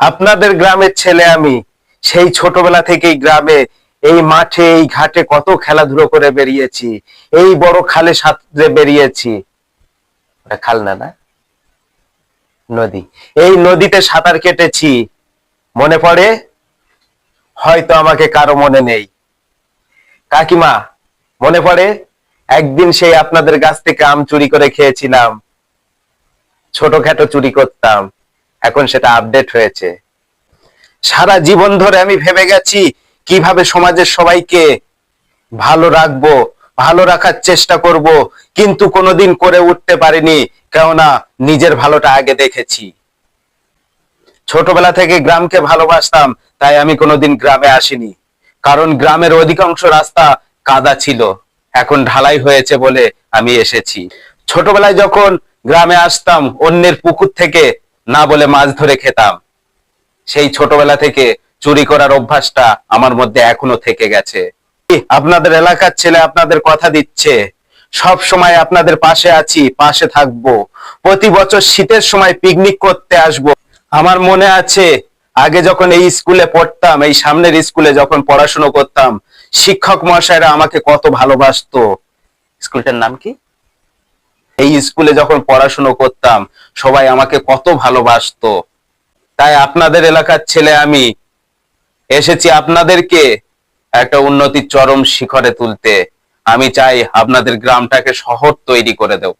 আপনাদের গ্রামের ছেলে আমি। সেই ছোটবেলা থেকেই গ্রামে এই মাঠে এই ঘাটে কত খেলাধুলো করে বেরিয়েছি। এই বড় খালে সাঁতরে বেরিয়েছি। ওটা খাল না, না নদী। এই নদীতে সাঁতার কেটেছি। মনে পড়ে? হয়তো আমাকে কারো মনে নেই। কাকিমা, মনে পড়ে? একদিন সেই আপনাদের গাছ থেকে আম চুরি করে খেয়েছিলাম। ছোটখাটো চুরি করতাম, এখন সেটা আপডেট হয়েছে। সারা জীবন ধরে আমি ভেবে গেছি কিভাবে সমাজের সবাইকে ভালো রাখবো, ভালো রাখার চেষ্টা করব, কিন্তু কোনোদিন করে উঠতে পারিনি। কেননা নিজের ভালোটা আগে দেখেছি। ছোটবেলা থেকে গ্রামকে ভালোবাসতাম, তাই আমি কোনোদিন গ্রামে আসিনি। কারণ গ্রামের অধিকাংশ রাস্তা কাদা ছিল, এখন ঢালাই হয়েছে বলে আমি এসেছি। ছোটবেলায় যখন গ্রামে আসতাম, অন্যের পুকুর থেকে না বলে মাছ ধরে খেতাম। সেই ছোটবেলা থেকে চুরি করার অভ্যাসটা আমার মধ্যে এখনো থেকে গেছে। আপনাদের এলাকার ছেলে আপনাদের কথা দিচ্ছে, সব সময় আপনাদের পাশে আছি, পাশে থাকবো। প্রতি বছর শীতের সময় পিকনিক করতে আসবো। আমার মনে আছে আগে যখন এই স্কুলে পড়তাম, এই সামনের স্কুলে যখন পড়াশোনা করতাম, শিক্ষক মহাশয়রা আমাকে কত ভালোবাসতো। স্কুলটার নাম কি? এই স্কুলে যখন পড়াশোনা করতাম, সবাই আমাকে কত ভালোবাসতো। তাই আপনাদের এলাকার ছেলে আমি এসেছি আপনাদেরকে একটা উন্নতির চরম শিখরে তুলতে। আমি চাই আপনাদের গ্রামটাকে শহর তৈরি করে দেব।